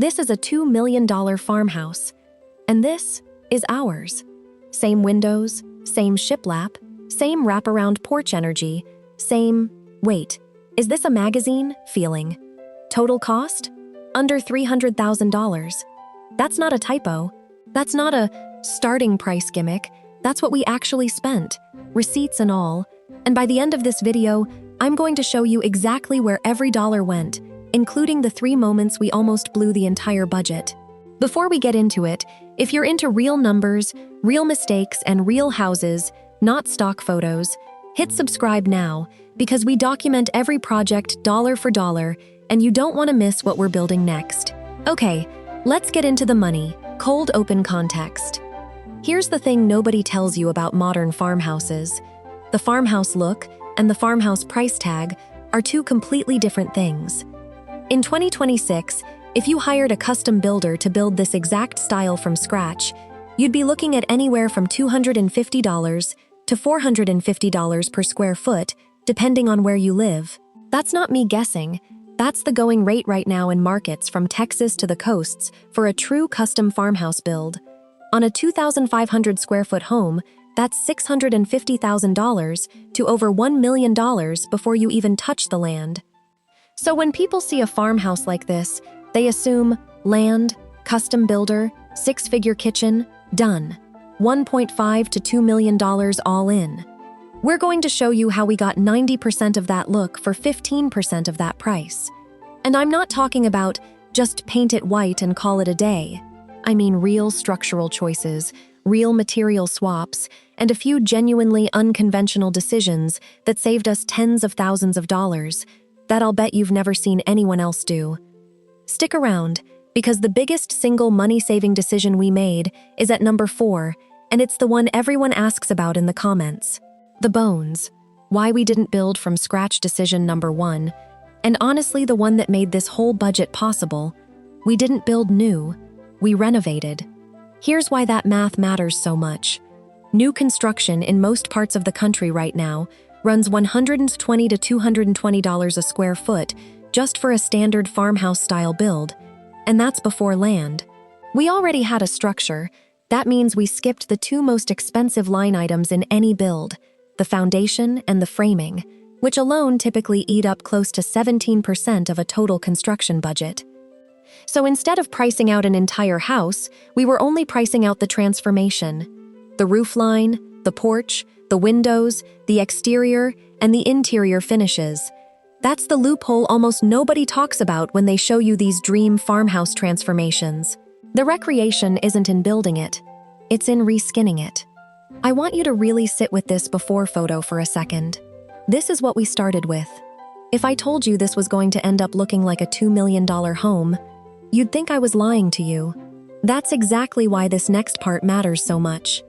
This is a $2 million farmhouse, and this is ours. Same windows, same shiplap, same wraparound porch energy, same, wait, is this a magazine feeling? Total cost? Under $300,000. That's not a typo. That's not a starting price gimmick. That's what we actually spent, receipts and all. And by the end of this video, I'm going to show you exactly where every dollar went, including the 3 moments we almost blew the entire budget. Before we get into it, if you're into real numbers, real mistakes, and real houses, not stock photos, hit subscribe now, because we document every project dollar for dollar, and you don't want to miss what we're building next. Okay, let's get into the money, cold open context. Here's the thing nobody tells you about modern farmhouses. The farmhouse look and the farmhouse price tag are 2 completely different things. In 2026, if you hired a custom builder to build this exact style from scratch, you'd be looking at anywhere from $250 to $450 per square foot, depending on where you live. That's not me guessing. That's the going rate right now in markets from Texas to the coasts for a true custom farmhouse build. On a 2,500 square foot home, that's $650,000 to over $1 million before you even touch the land. So when people see a farmhouse like this, they assume land, custom builder, 6-figure kitchen, done. $1.5 to $2 million all in. We're going to show you how we got 90% of that look for 15% of that price. And I'm not talking about just paint it white and call it a day. I mean real structural choices, real material swaps, and a few genuinely unconventional decisions that saved us tens of thousands of dollars that I'll bet you've never seen anyone else do. Stick around, because the biggest single money-saving decision we made is at number 4, and it's the one everyone asks about in the comments. The bones. Why we didn't build from scratch decision number 1, and honestly the one that made this whole budget possible. We didn't build new, we renovated. Here's why that math matters so much. New construction in most parts of the country right now runs $120 to $220 a square foot just for a standard farmhouse-style build, and that's before land. We already had a structure. That means we skipped the 2 most expensive line items in any build, the foundation and the framing, which alone typically eat up close to 17% of a total construction budget. So instead of pricing out an entire house, we were only pricing out the transformation. The roof line, the porch, the windows, the exterior, and the interior finishes. That's the loophole almost nobody talks about when they show you these dream farmhouse transformations. The recreation isn't in building it, it's in reskinning it. I want you to really sit with this before photo for a second. This is what we started with. If I told you this was going to end up looking like a $2 million home, you'd think I was lying to you. That's exactly why this next part matters so much.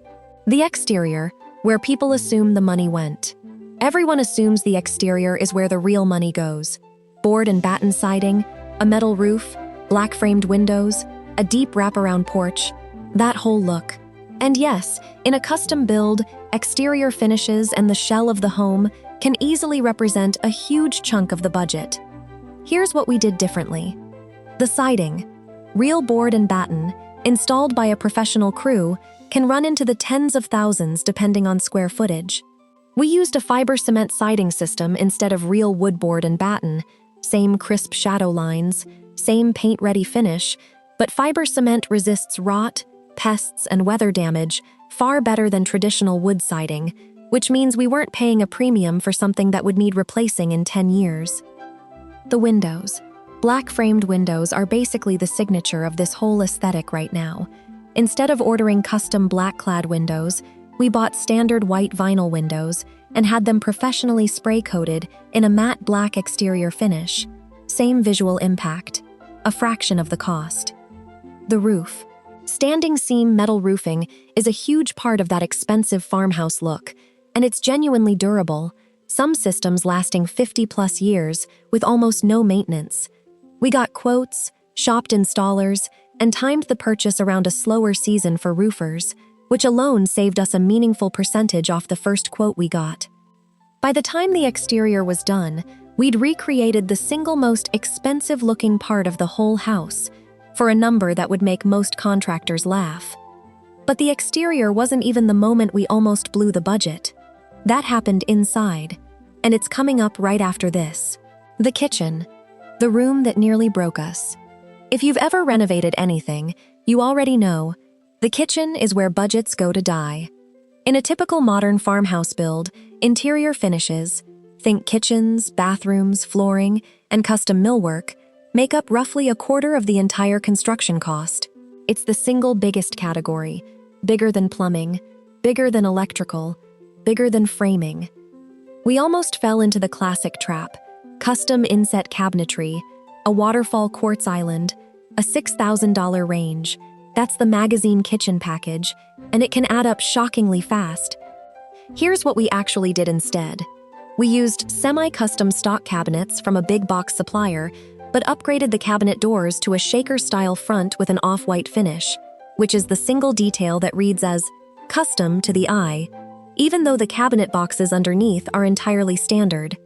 The exterior, where people assume the money went. Everyone assumes the exterior is where the real money goes. Board and batten siding, a metal roof, black-framed windows, a deep wraparound porch, that whole look. And yes, in a custom build, exterior finishes and the shell of the home can easily represent a huge chunk of the budget. Here's what we did differently. The siding, real board and batten, installed by a professional crew, can run into the tens of thousands depending on square footage. We used a fiber cement siding system instead of real wood board and batten, same crisp shadow lines, same paint-ready finish, but fiber cement resists rot, pests, and weather damage far better than traditional wood siding, which means we weren't paying a premium for something that would need replacing in 10 years. The windows. Black-framed windows are basically the signature of this whole aesthetic right now. Instead of ordering custom black-clad windows, we bought standard white vinyl windows and had them professionally spray-coated in a matte black exterior finish. Same visual impact, a fraction of the cost. The roof. Standing seam metal roofing is a huge part of that expensive farmhouse look, and it's genuinely durable, some systems lasting 50+ years with almost no maintenance. We got quotes, shopped installers, and timed the purchase around a slower season for roofers, which alone saved us a meaningful percentage off the first quote we got. By the time the exterior was done, we'd recreated the single most expensive-looking part of the whole house, for a number that would make most contractors laugh. But the exterior wasn't even the moment we almost blew the budget. That happened inside, and it's coming up right after this. The kitchen, the room that nearly broke us. If you've ever renovated anything, you already know the kitchen is where budgets go to die. In a typical modern farmhouse build, interior finishes, think kitchens, bathrooms, flooring, and custom millwork, make up roughly a quarter of the entire construction cost. It's the single biggest category, bigger than plumbing, bigger than electrical, bigger than framing. We almost fell into the classic trap: custom inset cabinetry, a waterfall quartz island, a $6,000 range. That's the magazine kitchen package, and it can add up shockingly fast. Here's what we actually did instead. We used semi-custom stock cabinets from a big box supplier, but upgraded the cabinet doors to a shaker-style front with an off-white finish, which is the single detail that reads as custom to the eye, even though the cabinet boxes underneath are entirely standard.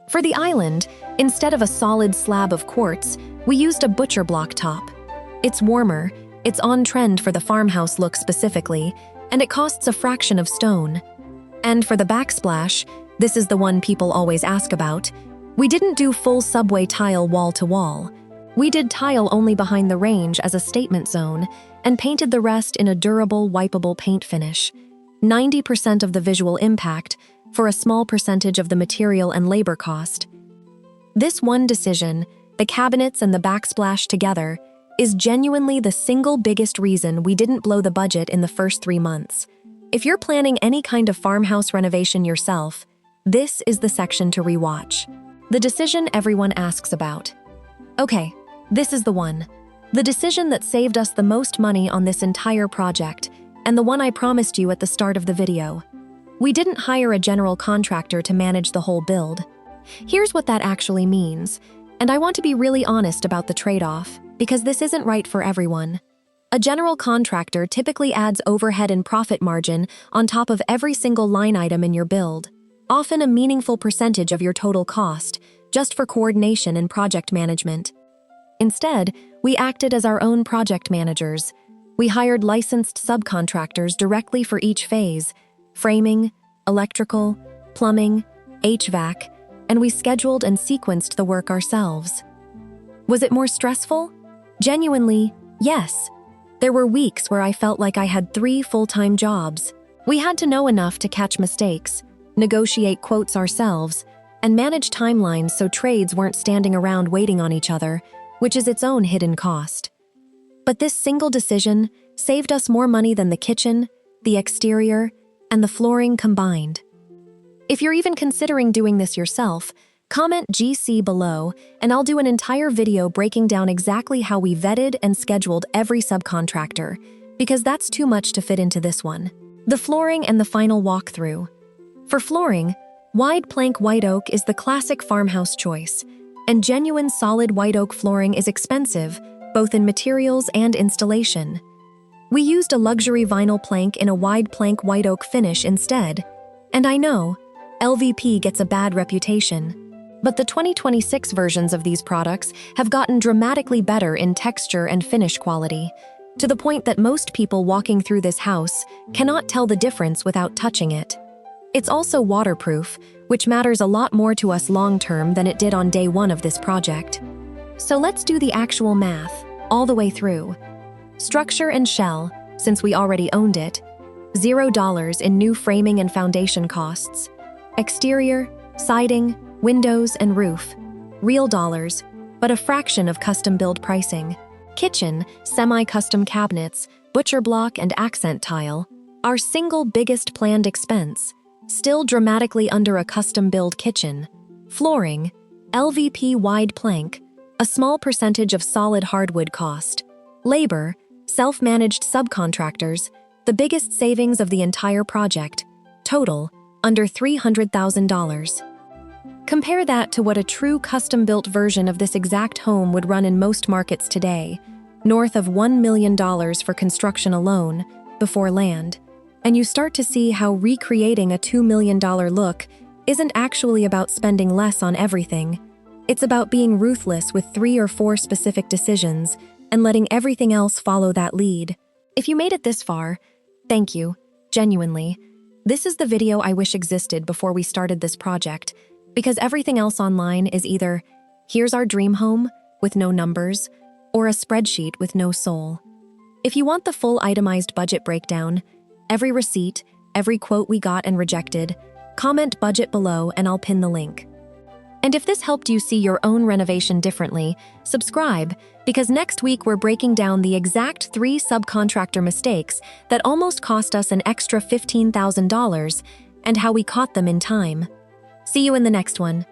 For the island, instead of a solid slab of quartz, we used a butcher block top. It's warmer, it's on trend for the farmhouse look specifically, and it costs a fraction of stone. And for the backsplash, this is the one people always ask about, we didn't do full subway tile wall to wall. We did tile only behind the range as a statement zone and painted the rest in a durable, wipeable paint finish. 90% of the visual impact for a small percentage of the material and labor cost. This one decision, the cabinets and the backsplash together, is genuinely the single biggest reason we didn't blow the budget in the first 3 months. If you're planning any kind of farmhouse renovation yourself, this is the section to rewatch. The decision everyone asks about. Okay, this is the one. The decision that saved us the most money on this entire project, and the one I promised you at the start of the video. We didn't hire a general contractor to manage the whole build. Here's what that actually means, and I want to be really honest about the trade-off, because this isn't right for everyone. A general contractor typically adds overhead and profit margin on top of every single line item in your build, often a meaningful percentage of your total cost, just for coordination and project management. Instead, we acted as our own project managers. We hired licensed subcontractors directly for each phase: framing, electrical, plumbing, HVAC, and we scheduled and sequenced the work ourselves. Was it more stressful? Genuinely, yes. There were weeks where I felt like I had 3 full-time jobs. We had to know enough to catch mistakes, negotiate quotes ourselves, and manage timelines so trades weren't standing around waiting on each other, which is its own hidden cost. But this single decision saved us more money than the kitchen, the exterior, and the flooring combined. If you're even considering doing this yourself, comment GC below, and I'll do an entire video breaking down exactly how we vetted and scheduled every subcontractor, because that's too much to fit into this one. The flooring and the final walkthrough. For flooring, wide plank white oak is the classic farmhouse choice, and genuine solid white oak flooring is expensive, both in materials and installation. We used a luxury vinyl plank in a wide plank white oak finish instead, and I know, LVP gets a bad reputation. But the 2026 versions of these products have gotten dramatically better in texture and finish quality, to the point that most people walking through this house cannot tell the difference without touching it. It's also waterproof, which matters a lot more to us long-term than it did on day 1 of this project. So let's do the actual math, all the way through. Structure and shell, since we already owned it, $0 in new framing and foundation costs. Exterior, siding, windows, and roof, real dollars, but a fraction of custom-build pricing. Kitchen, semi-custom cabinets, butcher block, and accent tile, our single biggest planned expense, still dramatically under a custom-build kitchen. Flooring, LVP wide plank, a small percentage of solid hardwood cost. Labor, self-managed subcontractors, the biggest savings of the entire project. Total, under $300,000. Compare that to what a true custom-built version of this exact home would run in most markets today, north of $1 million for construction alone, before land, and you start to see how recreating a $2 million look isn't actually about spending less on everything. It's about being ruthless with 3 or 4 specific decisions and letting everything else follow that lead. If you made it this far, thank you, genuinely. This is the video I wish existed before we started this project, because everything else online is either, here's our dream home, with no numbers, or a spreadsheet with no soul. If you want the full itemized budget breakdown, every receipt, every quote we got and rejected, comment budget below and I'll pin the link. And if this helped you see your own renovation differently, subscribe, because next week we're breaking down the exact 3 subcontractor mistakes that almost cost us an extra $15,000 and how we caught them in time. See you in the next one.